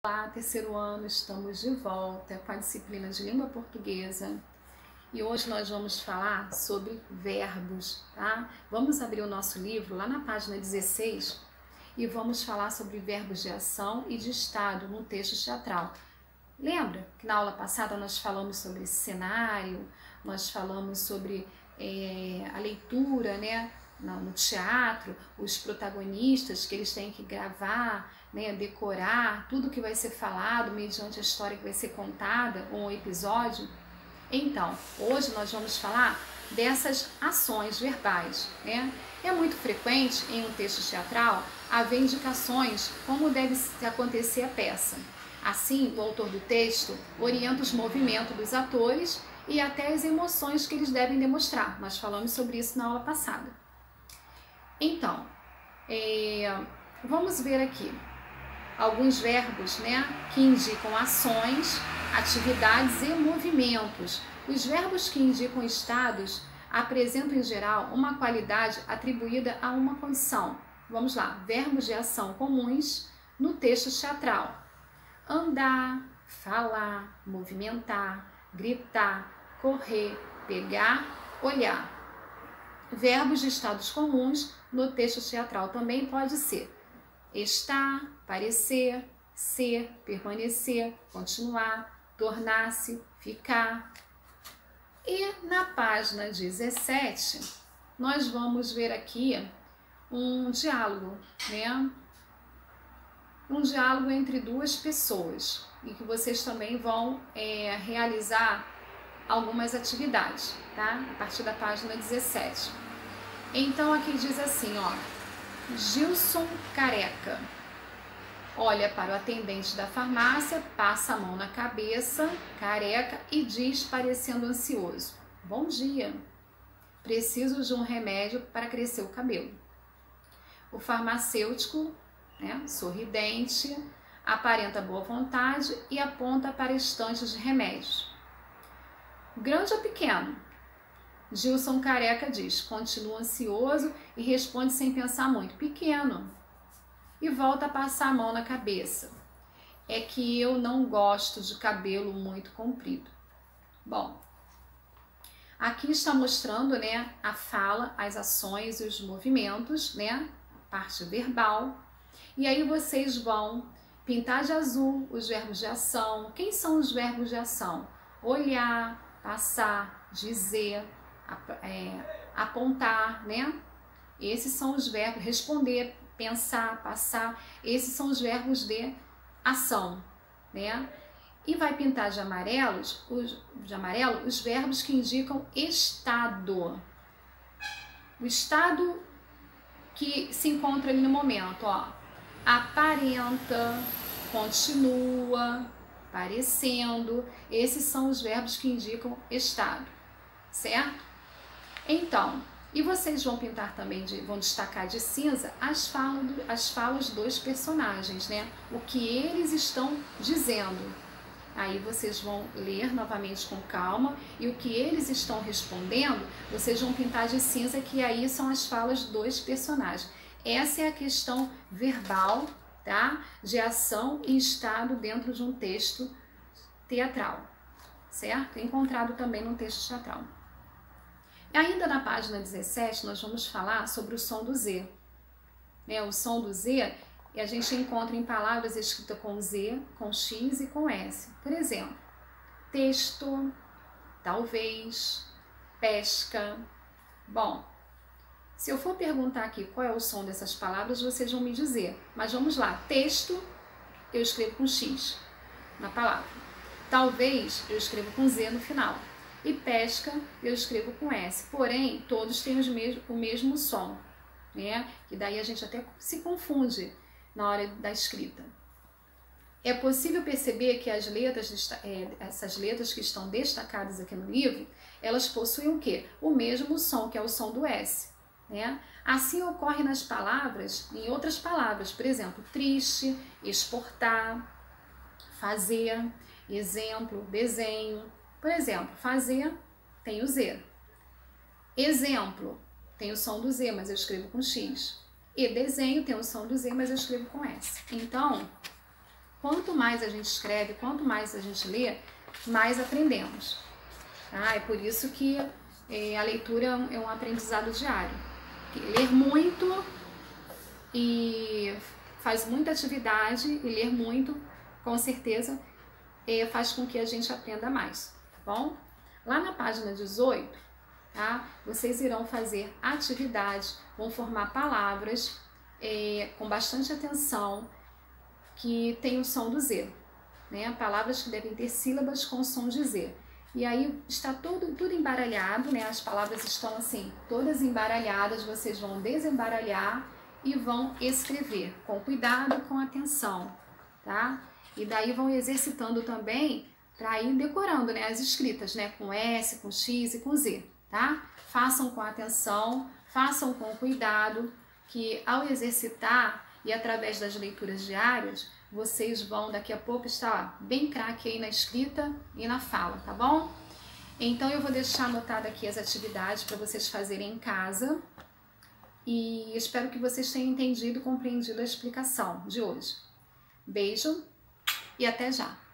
Olá, terceiro ano, estamos de volta com a disciplina de língua portuguesa e hoje nós vamos falar sobre verbos, tá? Vamos abrir o nosso livro lá na página 16 e vamos falar sobre verbos de ação e de estado no texto teatral. Lembra que na aula passada nós falamos sobre cenário, nós falamos sobre a leitura, né? No teatro, os protagonistas que eles têm que gravar, né, decorar tudo que vai ser falado mediante a história que vai ser contada ou um episódio. Então, hoje nós vamos falar dessas ações verbais, né? É muito frequente em um texto teatral haver indicações como deve acontecer a peça. Assim, o autor do texto orienta os movimentos dos atores e até as emoções que eles devem demonstrar. Nós falamos sobre isso na aula passada. Então, vamos ver aqui alguns verbos, né, que indicam ações, atividades e movimentos. Os verbos que indicam estados apresentam em geral uma qualidade atribuída a uma condição. Vamos lá, verbos de ação comuns no texto teatral: andar, falar, movimentar, gritar, correr, pegar, olhar. Verbos de estados comuns no texto teatral também pode ser estar, parecer, ser, permanecer, continuar, tornar-se, ficar. E na página 17, nós vamos ver aqui um diálogo, né? Um diálogo entre duas pessoas e que vocês também vão realizar algumas atividades, tá? A partir da página 17. Então aqui diz assim, ó: Gilson careca olha para o atendente da farmácia, passa a mão na cabeça, careca, e diz, parecendo ansioso: bom dia, preciso de um remédio para crescer o cabelo. O farmacêutico, né, sorridente, aparenta boa vontade e aponta para estantes de remédios. Grande ou pequeno? Gilson careca diz, continua ansioso e responde sem pensar muito: pequeno. E volta a passar a mão na cabeça: é que eu não gosto de cabelo muito comprido. Bom, aqui está mostrando, né, a fala, as ações e os movimentos, né, parte verbal. E aí vocês vão pintar de azul os verbos de ação. Quem são os verbos de ação? Olhar, passar, dizer, apontar, né? Esses são os verbos. Responder, pensar, passar. Esses são os verbos de ação, né? E vai pintar de amarelo os verbos que indicam estado. O estado que se encontra ali no momento, ó: aparenta, continua, parecendo. Esses são os verbos que indicam estado, certo? Então, e vocês vão pintar também, vão destacar de cinza as falas dos personagens, né? O que eles estão dizendo. Aí vocês vão ler novamente com calma e o que eles estão respondendo, vocês vão pintar de cinza, que aí são as falas dos personagens. Essa é a questão verbal, tá? De ação e estado dentro de um texto teatral, certo? Encontrado também no texto teatral. Ainda na página 17, nós vamos falar sobre o som do Z. Né? O som do Z a gente encontra em palavras escritas com Z, com X e com S. Por exemplo, texto, talvez, pesca. Bom, se eu for perguntar aqui qual é o som dessas palavras, vocês vão me dizer. Mas vamos lá. Texto, eu escrevo com X na palavra. Talvez, eu escrevo com Z no final. E pesca, eu escrevo com S. Porém, todos têm o mesmo som, né? E daí a gente até se confunde na hora da escrita. É possível perceber que as letras, essas letras que estão destacadas aqui no livro, elas possuem o quê? O mesmo som, que é o som do S, né? Assim ocorre nas palavras, em outras palavras, por exemplo, triste, exportar, fazer, exemplo, desenho. Por exemplo, fazer tem o Z. Exemplo tem o som do Z, mas eu escrevo com X. E desenho tem o som do Z, mas eu escrevo com S. Então, quanto mais a gente escreve, quanto mais a gente lê, mais aprendemos. Tá? É por isso que a leitura é um aprendizado diário. Ler muito e faz muita atividade, e ler muito, com certeza, faz com que a gente aprenda mais, tá bom? Lá na página 18, tá? Vocês irão fazer atividades, vão formar palavras com bastante atenção, que tem o som do Z, né? Palavras que devem ter sílabas com som de Z. E aí está tudo embaralhado, né? As palavras estão assim, todas embaralhadas, vocês vão desembaralhar e vão escrever com cuidado, com atenção, tá? E daí vão exercitando também para ir decorando, né, as escritas, né, com S, com X e com Z, tá? Façam com atenção, façam com cuidado, que ao exercitar e através das leituras diárias, vocês vão daqui a pouco estar bem craque aí na escrita e na fala, tá bom? Então eu vou deixar anotado aqui as atividades para vocês fazerem em casa e espero que vocês tenham entendido e compreendido a explicação de hoje. Beijo e até já!